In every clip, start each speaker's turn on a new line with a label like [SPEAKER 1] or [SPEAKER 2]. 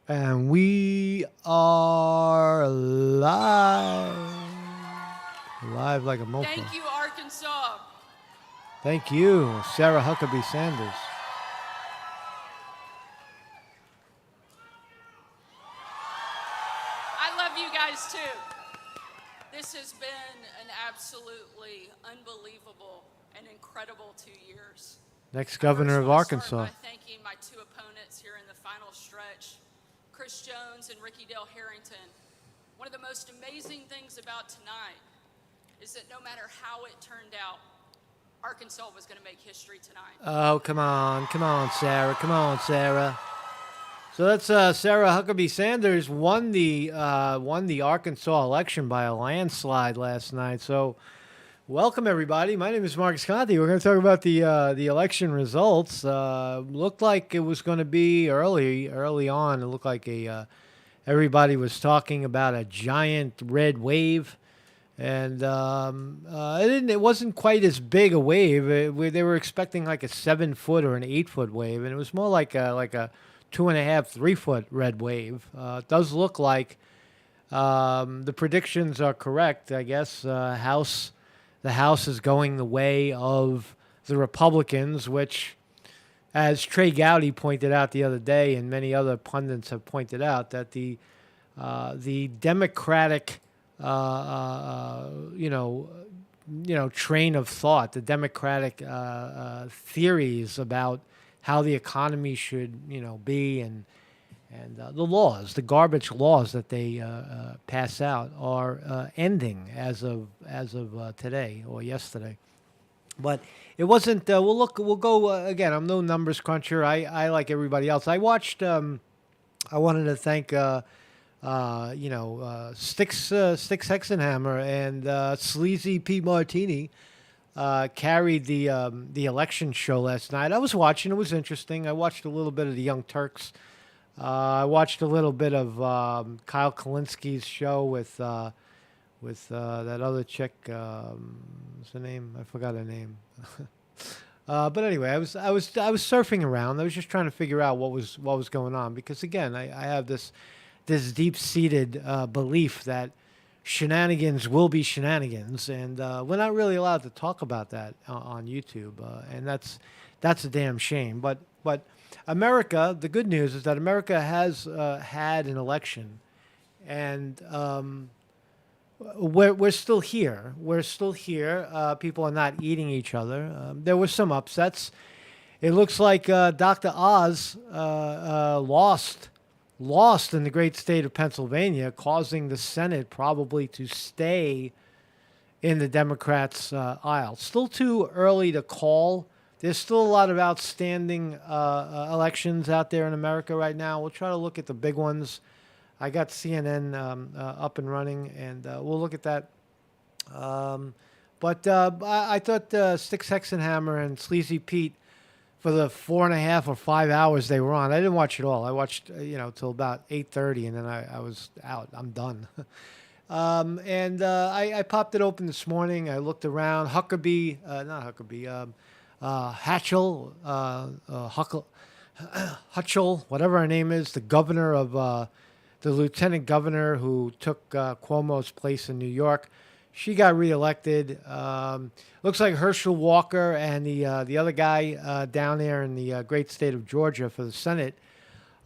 [SPEAKER 1] And we are live. Live like a mofo.
[SPEAKER 2] Thank you, Arkansas.
[SPEAKER 1] Thank you, Sarah Huckabee Sanders.
[SPEAKER 2] I love you guys too. This has been an absolutely unbelievable and incredible 2 years.
[SPEAKER 1] Next
[SPEAKER 2] I first
[SPEAKER 1] governor of
[SPEAKER 2] want to start
[SPEAKER 1] Arkansas.
[SPEAKER 2] by thanking my two opponents here in the final stretch, Chris Jones and Ricky Dale Harrington. One of the most amazing things about tonight is that no matter how it turned out, Arkansas was going to make history tonight.
[SPEAKER 1] Oh, come on, Sarah. Come on, Sarah. So that's Sarah Huckabee Sanders won the Arkansas election by a landslide last night. So welcome everybody. My name is Marcus Conti. We're going to talk about the election results. Looked like it was going to be early on. It looked like everybody was talking about a giant red wave, and it wasn't quite as big a wave. They were expecting like a 7 foot or an 8 foot wave, and it was more like a 2.5, 3 foot red wave. It does look like the predictions are correct. I guess the House is going the way of the Republicans, which, as Trey Gowdy pointed out the other day, and many other pundits have pointed out, that the Democratic, train of thought, the Democratic theories about how the economy should, be, and the laws, the garbage laws that they pass out, are ending as of today or yesterday. But it wasn't. We'll look. We'll go again. I'm no numbers cruncher. I like everybody else. I watched. I wanted to thank. Sticks Hexenhammer and Sleazy P Martini carried the election show last night. I was watching; it was interesting. I watched a little bit of the Young Turks. I watched a little bit of Kyle Kalinski's show with that other chick. What's her name? I forgot her name. But anyway, I was surfing around. I was just trying to figure out what was going on, because again, I have this deep seated belief that shenanigans will be shenanigans, and we're not really allowed to talk about that on YouTube, and that's a damn shame. But America, the good news is that America has had an election, and we're still here. We're still here. People are not eating each other. There were some upsets. It looks like Dr. Oz lost in the great state of Pennsylvania, causing the Senate probably to stay in the Democrats' aisle. Still too early to call. There's still a lot of outstanding elections out there in America right now. We'll try to look at the big ones. I got CNN up and running, and we'll look at that. But I thought Sticks Hexenhammer and Sleazy Pete, for the 4.5 or 5 hours they were on, I didn't watch it all. I watched till about 8:30, and then I was out. I'm done. I popped it open this morning. I looked around. Huckabee, not Huckabee, Hatchell, Hutchell, whatever her name is, the governor of the lieutenant governor who took Cuomo's place in New York. She got reelected. Looks like Herschel Walker and the other guy down there in the great state of Georgia for the Senate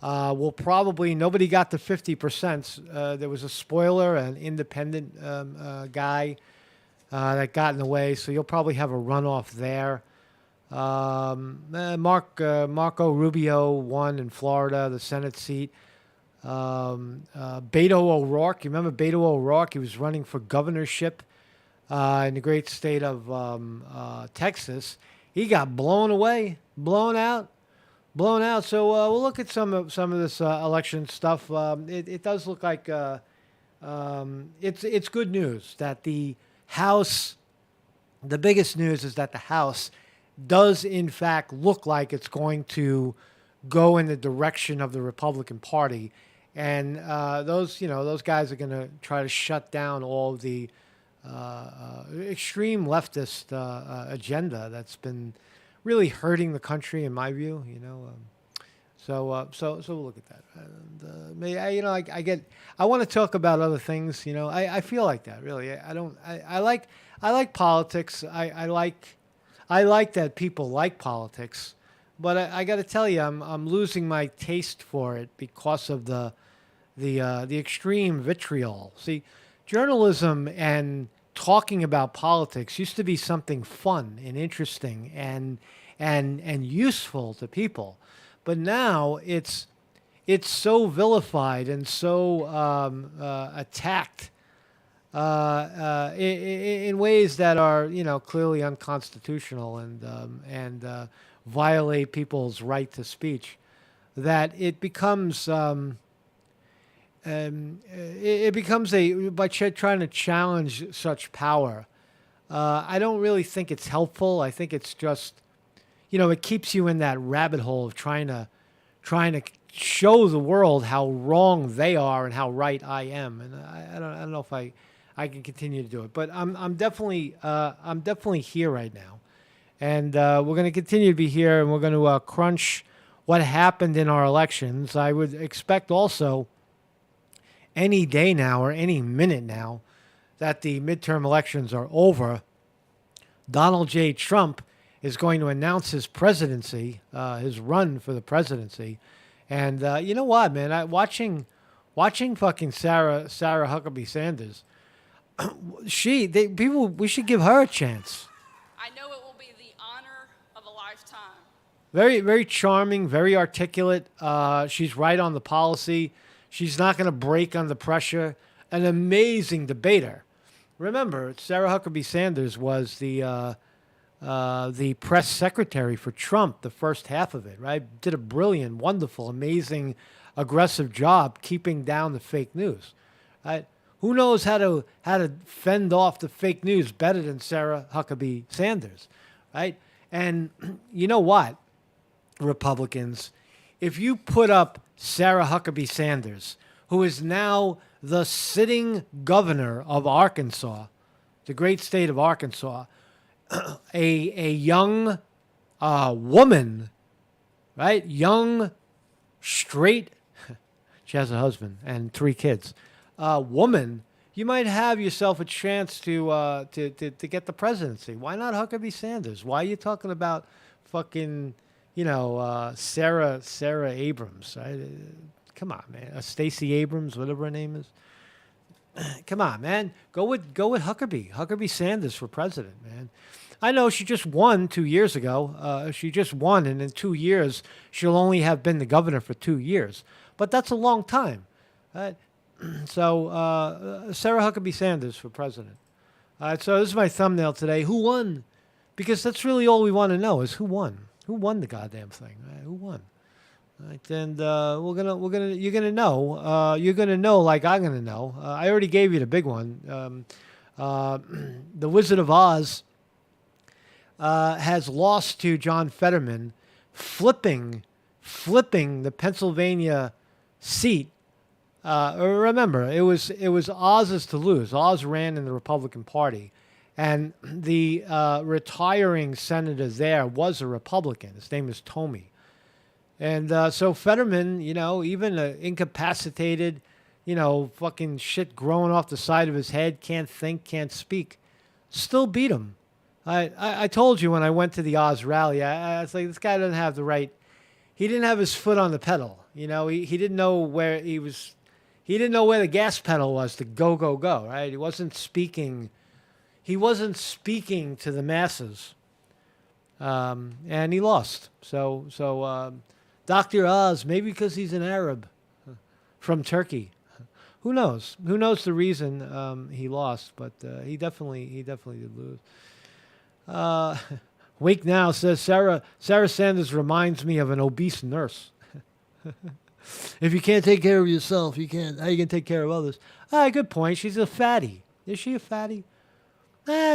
[SPEAKER 1] will probably, nobody got to 50%. There was a spoiler, an independent guy that got in the way, so you'll probably have a runoff there. Marco Rubio won in Florida, the Senate seat. Beto O'Rourke, you remember Beto O'Rourke? He was running for governorship in the great state of Texas. He got blown away, blown out. So we'll look at some of this election stuff. It does look like it's good news that the House. The biggest news is that the House does in fact look like it's going to go in the direction of the Republican Party, and those guys are going to try to shut down all the extreme leftist agenda that's been really hurting the country, in my view. So we'll look at that. And, I want to talk about other things. I feel like that really. I like politics. I like that people like politics, but I got to tell you, I'm losing my taste for it because of the extreme vitriol. See, journalism and talking about politics used to be something fun and interesting and useful to people, but now it's so vilified and so attacked in ways that are clearly unconstitutional and violate people's right to speech, that it becomes it becomes trying to challenge such power. I don't really think it's helpful. I think it's just it keeps you in that rabbit hole of trying to show the world how wrong they are and how right I am. And I don't know if I can continue to do it, but I'm definitely here right now, and we're going to continue to be here, and we're going to crunch what happened in our elections. I would expect also any day now or any minute now that the midterm elections are over, Donald J. Trump is going to announce his presidency, his run for the presidency. And you know what, man? Watching fucking Sarah Huckabee Sanders, we should give her a chance.
[SPEAKER 2] I know it will be the honor of a lifetime.
[SPEAKER 1] Very, very charming, very articulate. She's right on the policy. She's not going to break under pressure. An amazing debater. Remember, Sarah Huckabee Sanders was the press secretary for Trump, the first half of it, right? Did a brilliant, wonderful, amazing, aggressive job keeping down the fake news. Right? Who knows how to fend off the fake news better than Sarah Huckabee Sanders, right? And you know what, Republicans, if you put up Sarah Huckabee Sanders, who is now the sitting governor of Arkansas, the great state of Arkansas, a young woman, right? Young, straight, she has a husband and 3 kids. Woman, you might have yourself a chance to get the presidency. Why not Huckabee Sanders? Why are you talking about fucking, Sarah Abrams? Right? Come on, man. Stacey Abrams, whatever her name is. Come on, man. Go with Huckabee Sanders for president, man. I know she just won 2 years ago. She just won, and in 2 years, she'll only have been the governor for 2 years. But that's a long time. Right? So Sarah Huckabee Sanders for president. All right, so this is my thumbnail today. Who won? Because that's really all we want to know is who won. Who won the goddamn thing? Right? Who won? All right, and you're gonna know. You're gonna know like I'm gonna know. I already gave you the big one. The Wizard of Oz has lost to John Fetterman, flipping the Pennsylvania seat. Remember, it was Oz's to lose. Oz ran in the Republican Party, and the retiring senator there was a Republican. His name is Tomey. And so Fetterman, even incapacitated, fucking shit growing off the side of his head, can't think, can't speak, still beat him. I told you when I went to the Oz rally, I was like, this guy doesn't have the right. He didn't have his foot on the pedal. He didn't know where he was. He didn't know where the gas pedal was to go, right? He wasn't speaking to the masses. And he lost. So Dr. Oz, maybe because he's an Arab from Turkey. Who knows? Who knows the reason he lost? But he definitely did lose. Wake Now says Sarah Sanders reminds me of an obese nurse. If you can't take care of yourself, how you can take care of others? Good point. She's a fatty. Is she a fatty?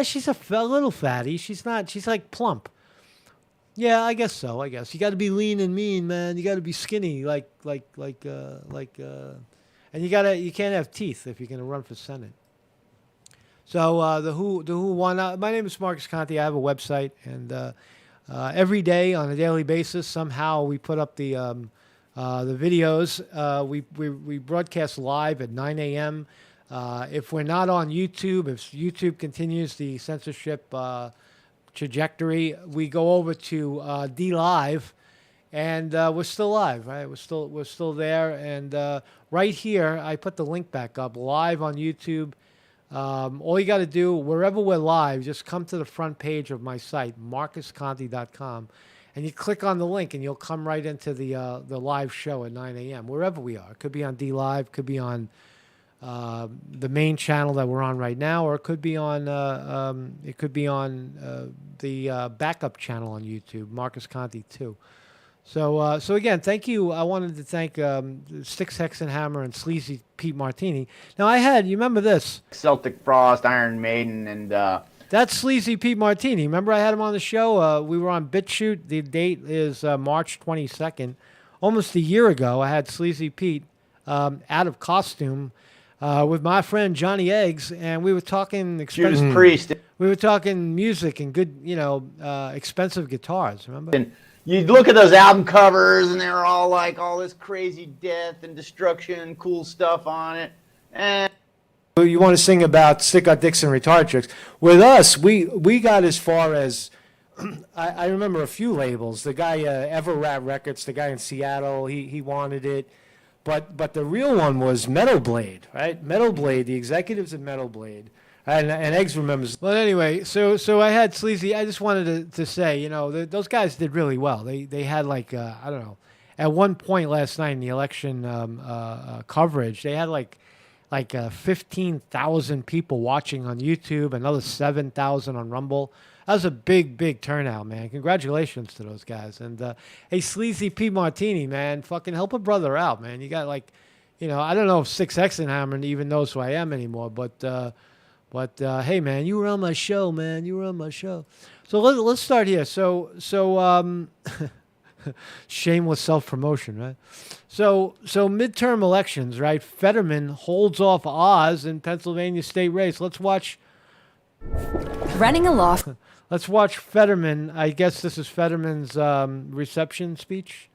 [SPEAKER 1] She's a little fatty. She's not. She's like plump. Yeah, I guess so. I guess you got to be lean and mean, man. You got to be skinny, and you can't have teeth if you're gonna run for Senate. So the Who won. My name is Marcus Conte. I have a website, and every day on a daily basis, somehow we put up the the videos. We broadcast live at 9 a.m. If we're not on YouTube, if YouTube continues the censorship trajectory, we go over to D Live, and we're still live, right? We're still there, and right here, I put the link back up live on YouTube. All you got to do, wherever we're live, just come to the front page of my site, marcusconti.com, and you click on the link, and you'll come right into the live show at 9 a.m. wherever we are. It could be on D Live, could be on the main channel that we're on right now, or it could be on the backup channel on YouTube, Marcus Conti 2. So again, thank you. I wanted to thank Sticks Hexenhammer and Sleazy Pete Martini. Now you remember this?
[SPEAKER 3] Celtic Frost, Iron Maiden, and
[SPEAKER 1] that's Sleazy Pete Martini. Remember I had him on the show? We were on BitChute. The date is March 22nd. Almost a year ago, I had Sleazy Pete out of costume with my friend Johnny Eggs, and we were talking
[SPEAKER 3] Judas Priest.
[SPEAKER 1] We were talking music and good, expensive guitars. Remember?
[SPEAKER 3] And you'd look at those album covers, and they were all like all this crazy death and destruction, cool stuff on it. And
[SPEAKER 1] you want to sing about stick our dicks and retard tricks. With us, we got as far as I remember a few labels. The guy Ever Rat Records, the guy in Seattle, he wanted it. But the real one was Metal Blade, right? Metal Blade, the executives at Metal Blade. And Eggs remembers. Well, anyway, so I had Sleazy. I just wanted to say, those guys did really well. They had I don't know, at one point last night in the election coverage, they had like 15,000 people watching on YouTube, another 7,000 on Rumble. That was a big turnout, man. Congratulations to those guys. And hey, Sleazy P. Martini, man, fucking help a brother out, man. You got I don't know if Six Hexenhammer even knows who I am anymore, but hey, man, you were on my show, man. You were on my show. So let's start here. So shameless self-promotion, right? So midterm elections, right? Fetterman holds off Oz in Pennsylvania state race. Let's watch.
[SPEAKER 4] Running aloft.
[SPEAKER 1] Let's watch Fetterman. I guess this is Fetterman's reception speech.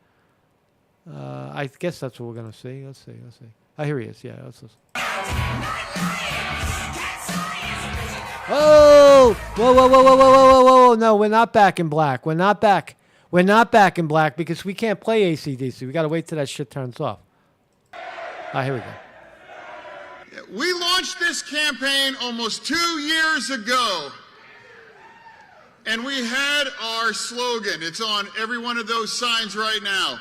[SPEAKER 1] I guess that's what we're gonna see. Let's see. Oh, here he is. Yeah, let's listen. Oh! Whoa! No, we're not back in black. We're not back in black because we can't play AC/DC. We got to wait till that shit turns off. Here we go.
[SPEAKER 5] We launched this campaign almost 2 years ago, and we had our slogan. It's on every one of those signs right now.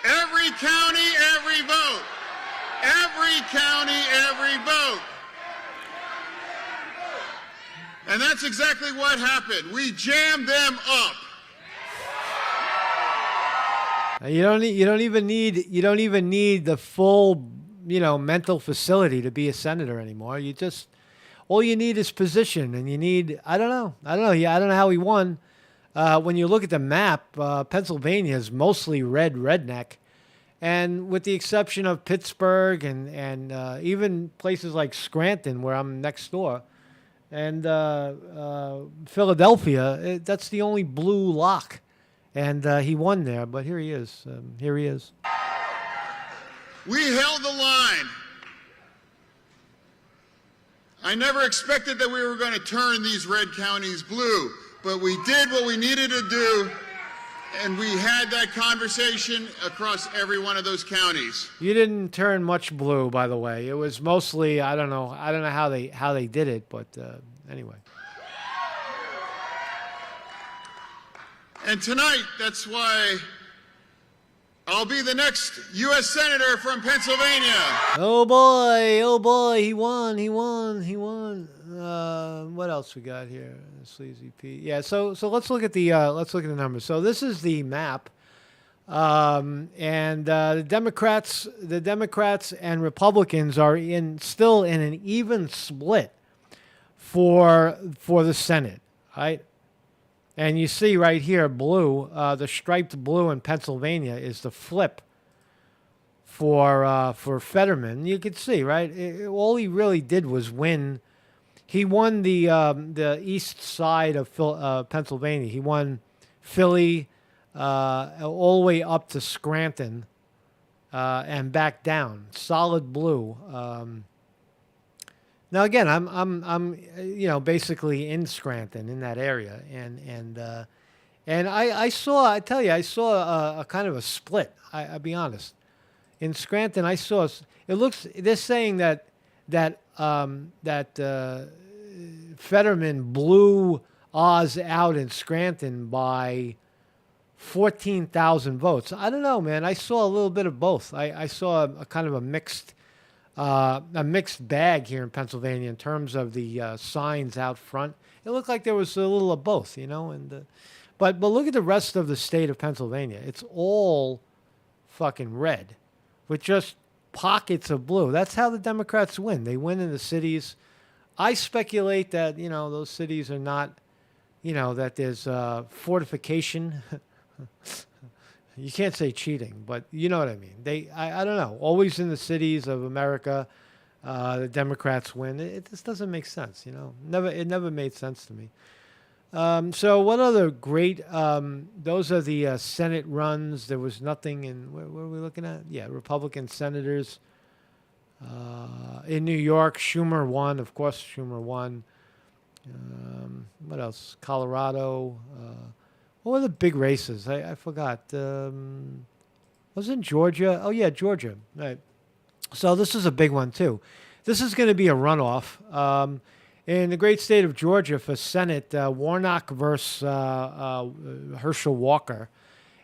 [SPEAKER 5] Every county, every vote. Every county, every vote. And that's exactly what happened. We jammed them up.
[SPEAKER 1] You don't even need the full, mental facility to be a senator anymore. All you need is position, and you need, I don't know. Yeah, I don't know how he won. When you look at the map, Pennsylvania is mostly redneck, and with the exception of Pittsburgh and even places like Scranton, where I'm next door, and Philadelphia, that's the only blue lock. And he won there, but here he is.
[SPEAKER 5] We held the line. I never expected that we were going to turn these red counties blue, but we did what we needed to do, and we had that conversation across every one of those counties.
[SPEAKER 1] You didn't turn much blue, by the way. It was mostly, I don't know how they did it, but anyway.
[SPEAKER 5] And tonight, that's why I'll be the next U.S. Senator from Pennsylvania.
[SPEAKER 1] Oh boy, he won. What else we got here? Sleazy Pete. Yeah, so let's look at the numbers. So this is the map, and the Democrats and Republicans are still in an even split for the Senate, right? And you see right here, blue, the striped blue in Pennsylvania is the flip for Fetterman. You could see, right? All he really did was win. He won the east side of Pennsylvania. He won Philly all the way up to Scranton, and back down, solid blue. Now again, I'm basically in Scranton in that area, and I saw, I tell you, I saw a kind of a split. I'll be honest. In Scranton, I saw it looks. They're saying that Fetterman blew Oz out in Scranton by 14,000 votes. I don't know, man. I saw a little bit of both. I saw a kind of a mixed bag here in Pennsylvania in terms of the signs out front. It looked like there was a little of both, but look at the rest of the state of Pennsylvania. It's all fucking red with just pockets of blue. That's how the Democrats win. They win in the cities. I speculate that, those cities are not, that there's fortification. You can't say cheating, but you know what I mean. I don't know. Always in the cities of America, the Democrats win. It just doesn't make sense, It never made sense to me. So what other great? Those are the Senate runs. There was nothing in. Where are we looking at? Yeah, Republican senators. In New York, Schumer won. Of course, Schumer won. What else? Colorado. What were the big races? I forgot. Wasn't Georgia? Oh, yeah, Georgia. Right. So this is a big one, too. This is going to be a runoff. In the great state of Georgia for Senate, Warnock versus Herschel Walker.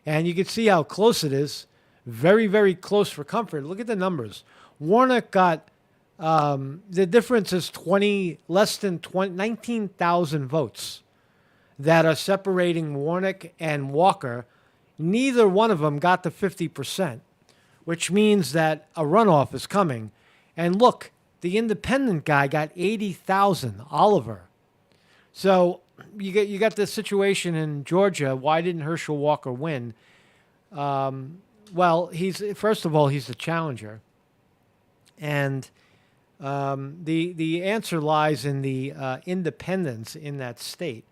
[SPEAKER 1] And you can see how close it is. Very, very close for comfort. Look at the numbers. Warnock got, the difference is less than 19,000 votes that are separating Warnock and Walker. Neither one of them got to 50%, which means that a runoff is coming. And look, the independent guy got 80,000, Oliver. So you got this situation in Georgia. Why didn't Herschel Walker win? Well, first of all, he's the challenger. And the answer lies in the independents in that state.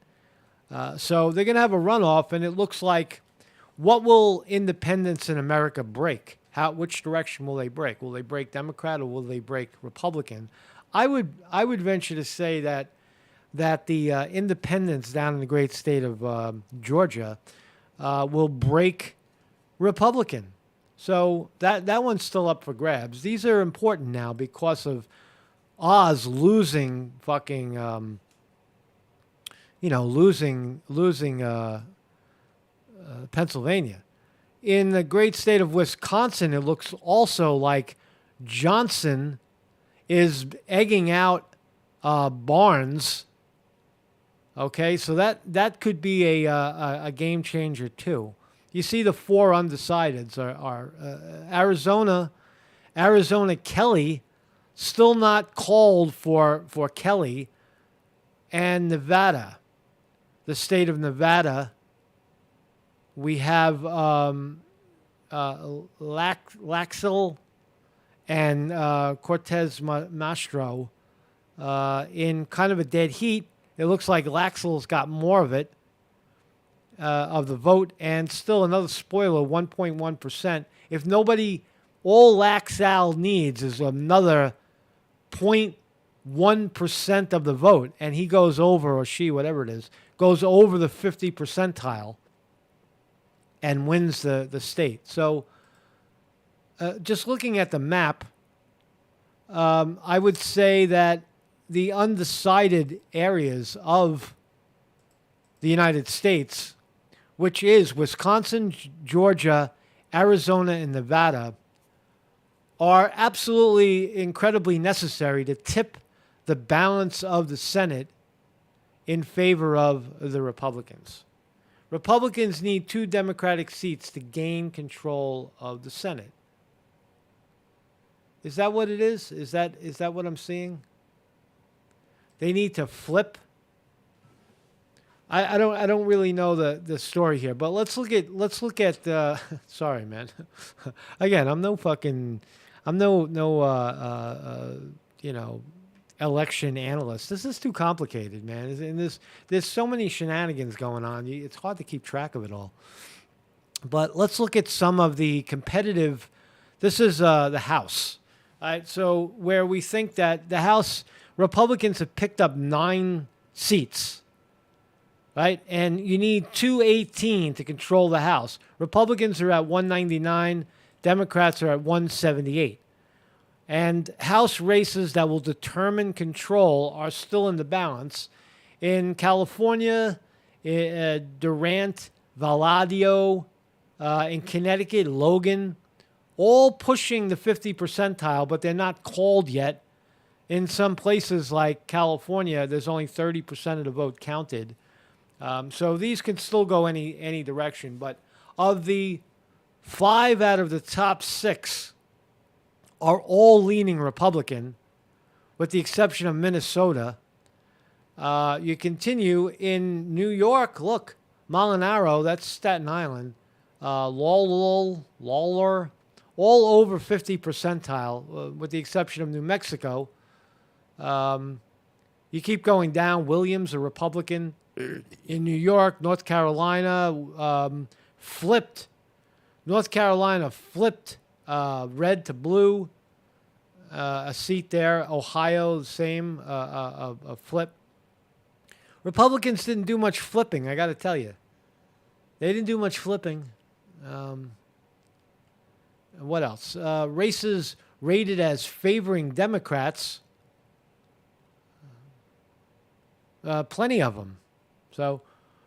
[SPEAKER 1] So they're going to have a runoff, and it looks like, what will independents in America break? Which direction will they break? Will they break Democrat or will they break Republican? I would venture to say that the independents down in the great state of Georgia will break Republican. So that one's still up for grabs. These are important now because of Oz losing fucking. Losing Pennsylvania. In the great state of Wisconsin, it looks also like Johnson is egging out Barnes. Okay, so that could be a game changer too. You see the four undecideds are Arizona Kelly, still not called for Kelly, and Nevada. The state of Nevada, we have Laxell and Cortez Mastro in kind of a dead heat. It looks like Laxell's got more of it, of the vote, and still another spoiler, 1.1%. If nobody, all Laxell needs is another 0.1% of the vote, and he goes over, or she, whatever it is, goes over the 50 percentile and wins the state. So just looking at the map, I would say that the undecided areas of the United States, which is Wisconsin, Georgia, Arizona, and Nevada, are absolutely incredibly necessary to tip the balance of the Senate in favor of the Republicans. Republicans need 2 Democratic seats to gain control of the Senate. Is that what it is? Is that what I'm seeing? They need to flip. I don't really know the story here, but let's look at sorry, man. Again, I'm no election analyst. This is too complicated, man. And there's so many shenanigans going on. It's hard to keep track of it all. But let's look at some of the competitive This is the House. All right, so where we think that the House Republicans have picked up 9 seats, right? And you need 218 to control the House. Republicans are at 199. Democrats are at 178. And House races that will determine control are still in the balance. In California, Durant, Valadio, in Connecticut, Logan, all pushing the 50 percentile, but they're not called yet. In some places like California, there's only 30% of the vote counted. So these can still go any direction. But of the 5 out of the top 6 are all leaning Republican, with the exception of Minnesota. You continue in New York. Look, Molinaro, that's Staten Island. Lawler, all over 50 percentile, with the exception of New Mexico. You keep going down. Williams, a Republican. In New York, North Carolina, flipped. North Carolina flipped red to blue. A seat there. Ohio, the same, a flip. Republicans didn't do much flipping, I got to tell you. They didn't do much flipping. What else? Races rated as favoring Democrats. Plenty of them. So,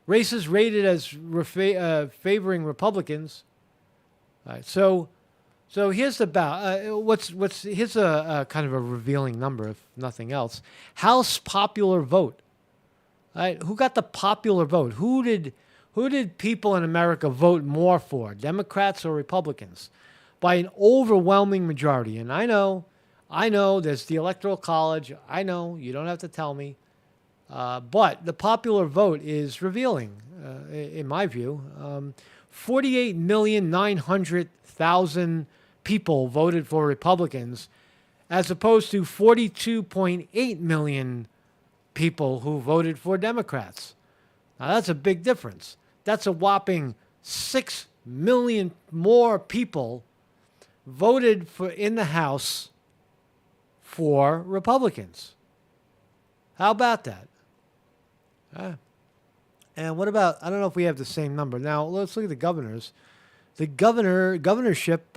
[SPEAKER 1] races rated as favoring Republicans. All right, so here's here's a kind of a revealing number, if nothing else. House popular vote. All right, who got the popular vote? Who did people in America vote more for, Democrats or Republicans? By an overwhelming majority. And I know there's the Electoral College. I know, you don't have to tell me. But the popular vote is revealing, in my view. 48,900,000 people voted for Republicans, as opposed to 42.8 million people who voted for Democrats. Now, that's a big difference. That's a whopping 6 million more people voted for in the House for Republicans. How about that? And what about, I don't know if we have the same number. Now, let's look at the governors. The governorship,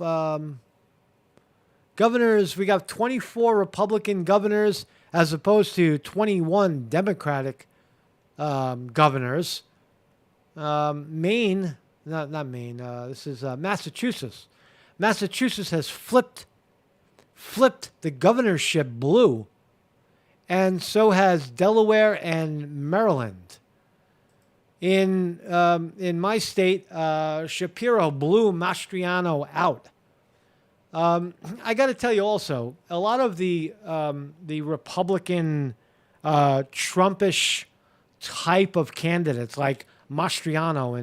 [SPEAKER 1] governors, we got 24 Republican governors as opposed to 21 Democratic governors. Maine, not Maine, this is Massachusetts. Massachusetts has flipped the governorship blue, and so has Delaware and Maryland. In my state, Shapiro blew Mastriano out. I got to tell you also, a lot of the Republican Trumpish type of candidates, like Mastriano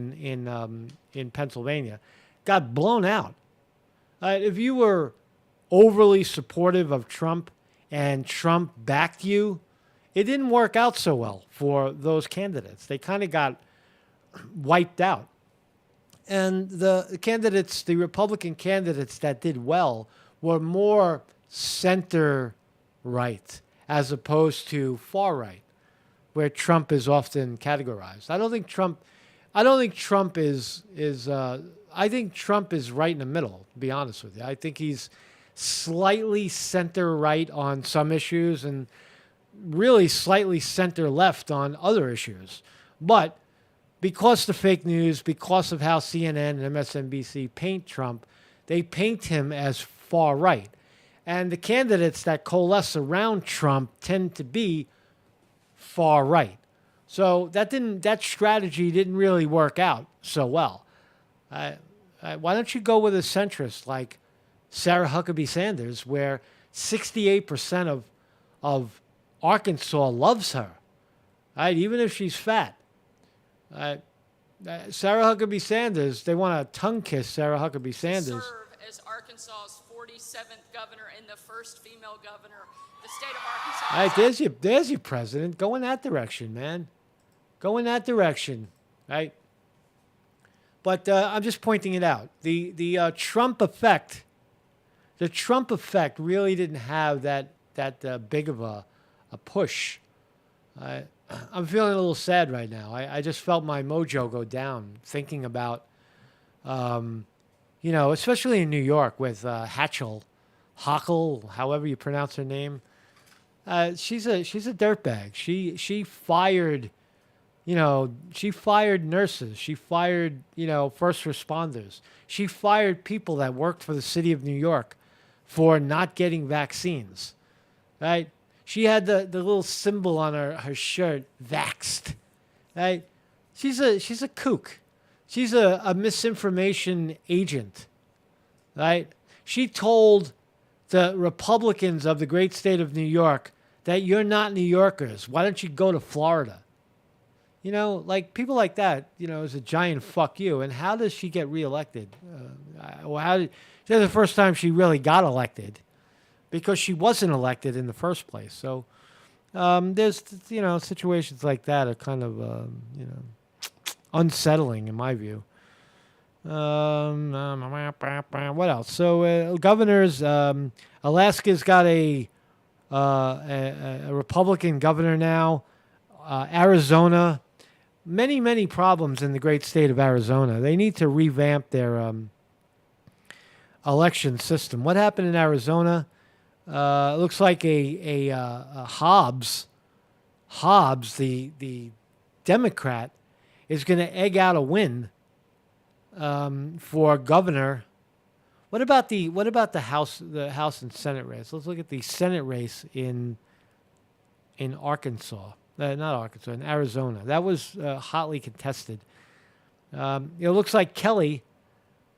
[SPEAKER 1] in Pennsylvania, got blown out. If you were overly supportive of Trump and Trump backed you, it didn't work out so well for those candidates. They kind of got wiped out. And the candidates, the Republican candidates that did well, were more center-right as opposed to far-right, where Trump is often categorized. I think Trump is right in the middle, to be honest with you. I think he's slightly center-right on some issues and really slightly center-left on other issues. But because the fake news, because of how CNN and MSNBC paint Trump, they paint him as far-right. And the candidates that coalesce around Trump tend to be far-right. So that strategy didn't really work out so well. Why don't you go with a centrist like Sarah Huckabee Sanders, where 68% of Arkansas loves her, right? Even if she's fat. Sarah Huckabee Sanders, they want to tongue kiss Sarah Huckabee Sanders.
[SPEAKER 2] Serve as Arkansas's 47th governor and the first female governor the state of Arkansas.
[SPEAKER 1] All right, there's your president. Go in that direction, man. Go in that direction, right? But I'm just pointing it out. The Trump effect the Trump effect really didn't have that big of a push. I'm feeling a little sad right now. I just felt my mojo go down thinking about, especially in New York with Hackel, however you pronounce her name. She's a dirtbag. She fired, she fired nurses. She fired, first responders. She fired people that worked for the city of New York for not getting vaccines, right? She had the little symbol on her shirt, vaxxed, right? She's a kook. She's a misinformation agent, right? She told the Republicans of the great state of New York that you're not New Yorkers. Why don't you go to Florida? Like people like that, is a giant fuck you. And how does she get reelected? That's the first time she really got elected, because she wasn't elected in the first place. So there's, situations like that are kind of, unsettling in my view. What else? So governors, Alaska's got a Republican governor now. Arizona, many problems in the great state of Arizona. They need to revamp their election system. What happened in Arizona? It looks like a Hobbs, the Democrat, is going to egg out a win for governor. What about the House and Senate race? Let's look at the Senate race in Arkansas. Not Arkansas, in Arizona. That was hotly contested. It looks like Kelly.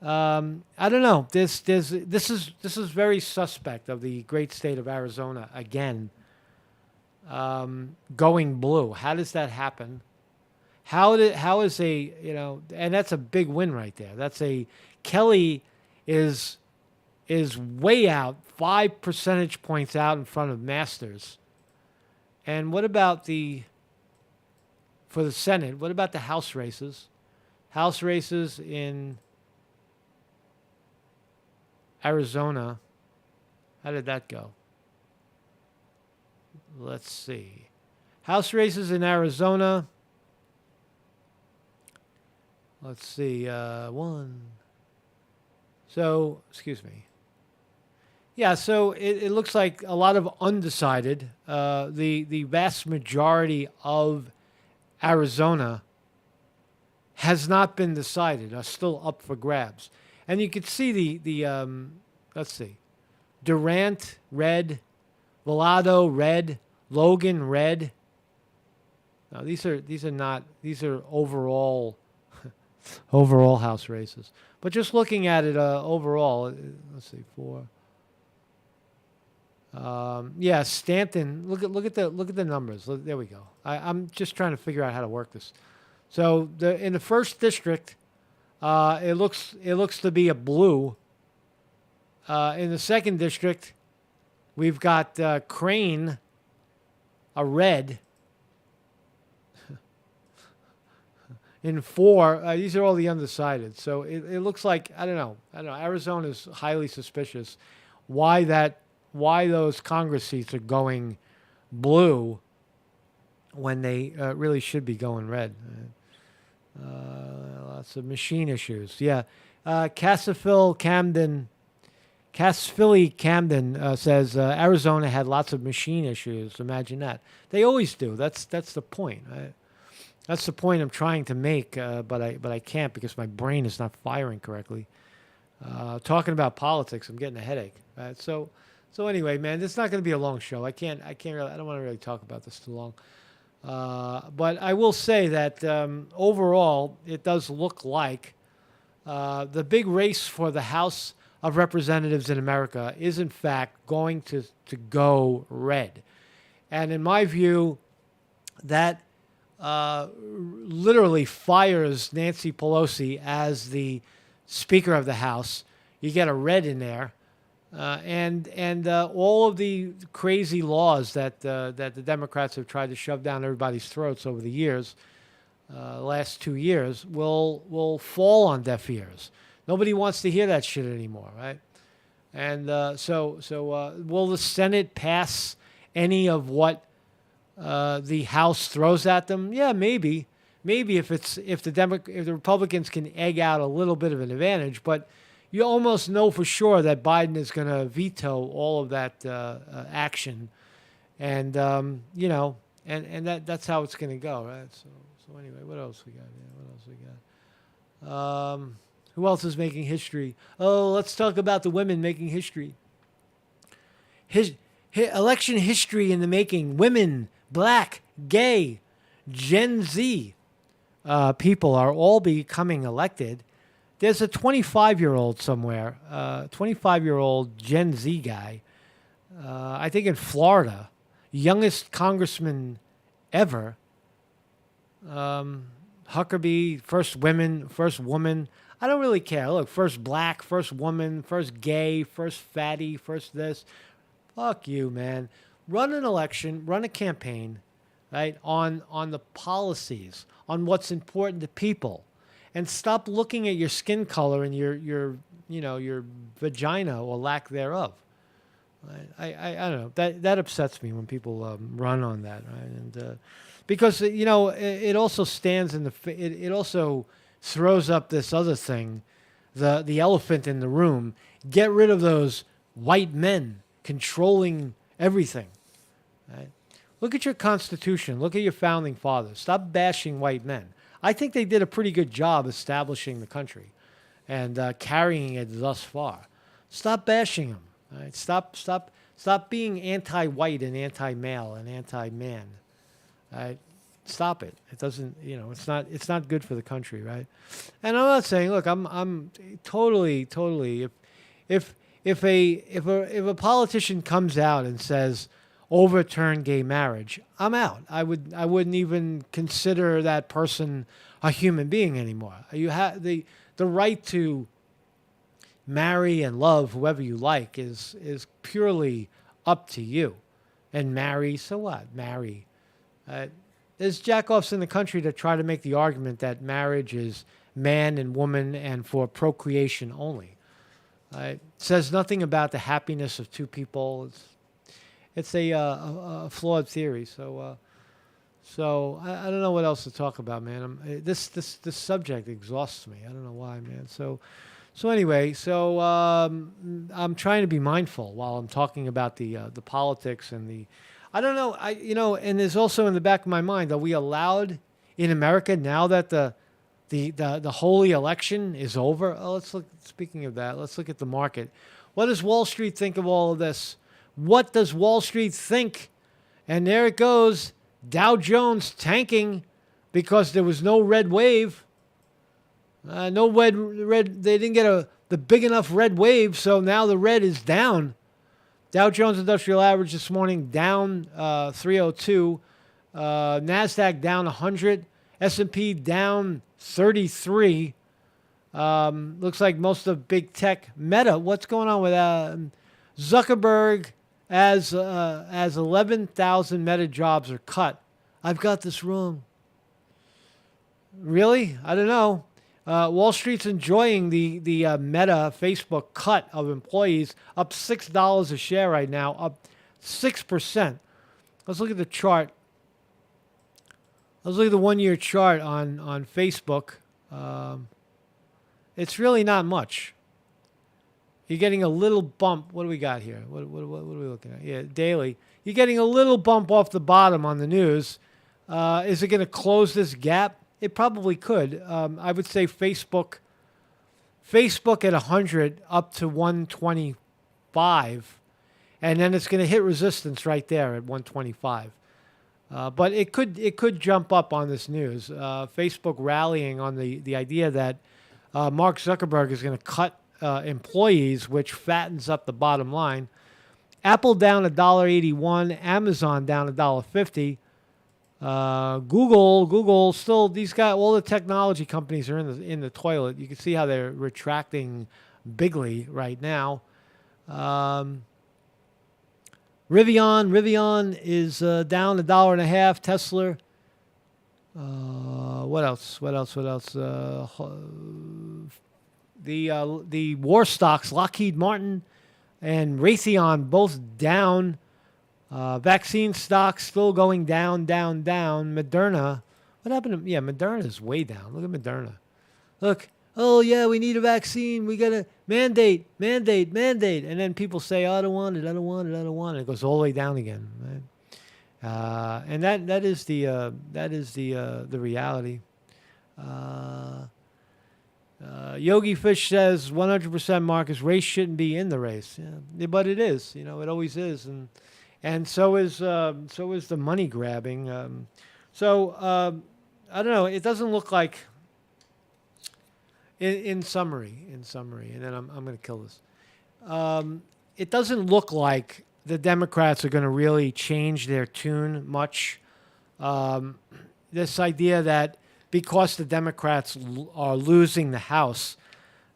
[SPEAKER 1] I don't know. This is very suspect of the great state of Arizona again. Going blue. How does that happen? How is and that's a big win right there. Kelly is way out, 5 percentage points out in front of Masters. And what about for the Senate? What about the House races? House races in Arizona. How did that go? Let's see. House races in Arizona. Let's see. One. So, excuse me. Yeah, so it looks like a lot of undecided. The vast majority of Arizona has not been decided, are still up for grabs. And you could see let's see, Durant, red, Volado, red, Logan, red. Now these are overall House races. But just looking at it overall, let's see, 4. Stanton. Look at the numbers. There we go. I'm just trying to figure out how to work this. So in the first district, it looks to be a blue. In the second district, we've got Crane, a red. In 4, these are all the undecided. So it looks like I don't know. Arizona is highly suspicious. Why those Congress seats are going blue when they really should be going red. Lots of machine issues. Yeah. Cassville Camden says Arizona had lots of machine issues. Imagine that. They always do. That's the point. That's the point I'm trying to make, but I can't because my brain is not firing correctly. Talking about politics, I'm getting a headache. Right? So anyway, man, this is not going to be a long show. I don't want to really talk about this too long. But I will say that overall, it does look like the big race for the House of Representatives in America is, in fact, going to go red. And in my view, that literally fires Nancy Pelosi as the Speaker of the House. You get a red in there. And all of the crazy laws that the Democrats have tried to shove down everybody's throats over the years, last 2 years, will fall on deaf ears. Nobody wants to hear that shit anymore, right? And will the Senate pass any of what the House throws at them? Yeah, maybe. Maybe if the Republicans can egg out a little bit of an advantage, but you almost know for sure that Biden is going to veto all of that action, and that's how it's going to go, right? So anyway, what else we got here? What else we got? Who else is making history? Oh, let's talk about the women making history. Election history in the making. Women, black, gay, Gen Z people are all becoming elected. There's a 25-year-old somewhere, 25-year-old Gen Z guy, I think in Florida, youngest congressman ever. Huckabee, first woman. I don't really care. Look, first black, first woman, first gay, first fatty, first this. Fuck you, man. Run an election, run a campaign, right, on the policies, on what's important to people. And stop looking at your skin color and your vagina or lack thereof. I don't know. That upsets me when people run on that, right? And because it also stands in it also throws up this other thing, the elephant in the room. Get rid of those white men controlling everything. Right? Look at your Constitution. Look at your founding fathers. Stop bashing white men. I think they did a pretty good job establishing the country and carrying it thus far. Stop bashing them. Right? Stop being anti-white and anti-male and anti-man. Right? Stop it. It doesn't. It's not good for the country, right? And I'm not saying. Look, I'm totally. If a politician comes out and says overturn gay marriage, I'm out. I wouldn't even consider that person a human being anymore. You have the right to marry and love whoever you like is purely up to you. And marry, so what? Marry. There's jackoffs in the country that try to make the argument that marriage is man and woman and for procreation only. It says nothing about the happiness of two people. It's a flawed theory. So I don't know what else to talk about, man. This subject exhausts me. I don't know why, man. So anyway, I'm trying to be mindful while I'm talking about the politics and the. I don't know. And there's also in the back of my mind, are we allowed in America now that the holy election is over? Oh, let's look. Speaking of that, let's look at the market. What does Wall Street think of all of this? What does Wall Street think? And there it goes. Dow Jones tanking because there was no red wave. No red. They didn't get the big enough red wave, so now the red is down. Dow Jones Industrial Average this morning down 302. NASDAQ down 100. S&P down 33. Looks like most of big tech. Meta, what's going on with Zuckerberg as 11,000 Meta jobs are cut? I've got this wrong. Really? I don't know. Wall Street's enjoying the Meta Facebook cut of employees, up $6 a share right now, up 6%. Let's look at the chart. Let's look at the one-year chart on Facebook. It's really not much. You're getting a little bump. What do we got here? What are we looking at? Yeah, daily. You're getting a little bump off the bottom on the news. Is it going to close this gap? It probably could. I would say Facebook at 100 up to 125, and then it's going to hit resistance right there at 125. But it could jump up on this news. Facebook rallying on the idea that Mark Zuckerberg is going to cut employees, which fattens up the bottom line. Apple down $1.81, Amazon down $1.50. Google still, these guys, all the technology companies are in the toilet. You can see how they're retracting bigly right now. Rivian is down $1.50. Tesla. What else? The war stocks, Lockheed Martin, and Raytheon both down. Vaccine stocks still going down, down, down. Moderna, what happened to, yeah, Moderna is way down. Look at Moderna. Look, oh yeah, we need a vaccine. We got to mandate. And then people say, oh, I don't want it. It goes all the way down again. Right? And that is the reality. Yogi Fish says 100% Marcus, race shouldn't be in the race. Yeah, but it is. It always is, and so is the money grabbing. I don't know. It doesn't look like. In summary, and then I'm going to kill this. It doesn't look like the Democrats are going to really change their tune much. This idea that because the Democrats are losing the House,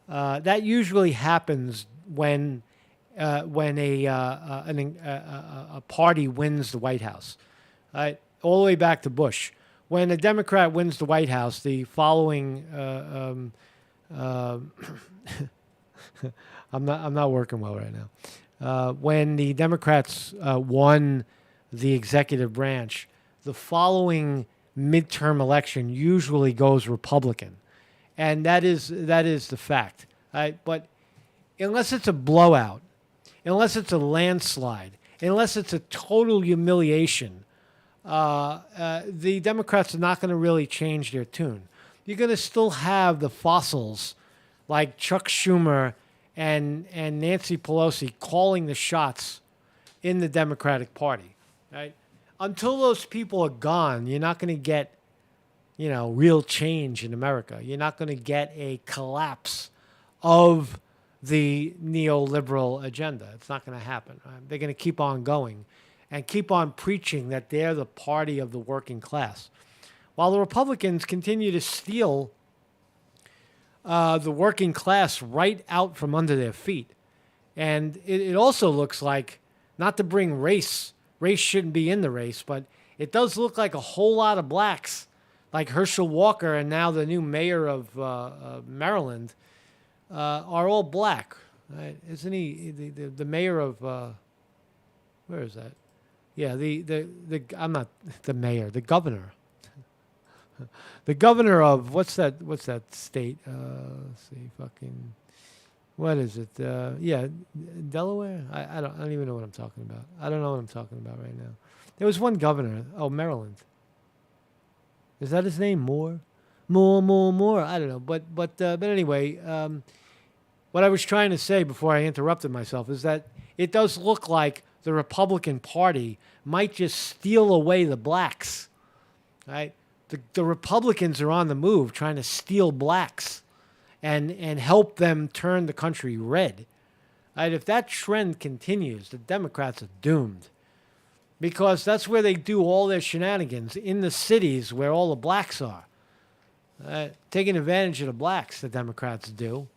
[SPEAKER 1] that usually happens when a party wins the White House. Right? All the way back to Bush. When a Democrat wins the White House, the following I'm not working well right now. When the Democrats won the executive branch, the following midterm election usually goes Republican, and that is the fact. Right? But unless it's a blowout, unless it's a landslide, unless it's a total humiliation, the Democrats are not going to really change their tune. You're going to still have the fossils like Chuck Schumer and Nancy Pelosi calling the shots in the Democratic Party, right? Until those people are gone, you're not going to get, real change in America. You're not going to get a collapse of the neoliberal agenda. It's not going to happen. Right? They're going to keep on going and keep on preaching that they're the party of the working class. While the Republicans continue to steal the working class right out from under their feet. And it also looks like, not to bring race shouldn't be in the race, but it does look like a whole lot of blacks, like Herschel Walker and now the new mayor of Maryland, are all black. Right? Isn't he the mayor of, where is that? Yeah, I'm not the mayor, the governor. The governor of what's that state? Let's see, what is it? Yeah, Delaware. I don't even know what I'm talking about. I don't know what I'm talking about right now. There was one governor. Oh, Maryland. Is that his name? Moore. I don't know. But anyway, what I was trying to say before I interrupted myself is that it does look like the Republican Party might just steal away the blacks, right? The Republicans are on the move trying to steal blacks and help them turn the country red. Right? If that trend continues, the Democrats are doomed. Because that's where they do all their shenanigans, in the cities where all the blacks are. Taking advantage of the blacks, the Democrats do.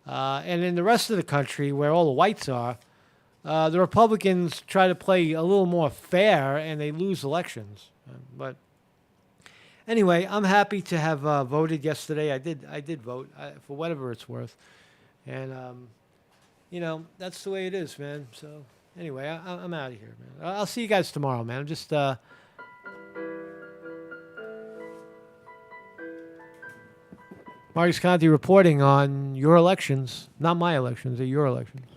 [SPEAKER 1] And in the rest of the country, where all the whites are, the Republicans try to play a little more fair, and they lose elections. But anyway, I'm happy to have voted yesterday. I did vote for whatever it's worth, and that's the way it is, man. So anyway, I'm out of here, man. I'll see you guys tomorrow, man. I'm just Marcus Conte reporting on your elections, not my elections, your elections.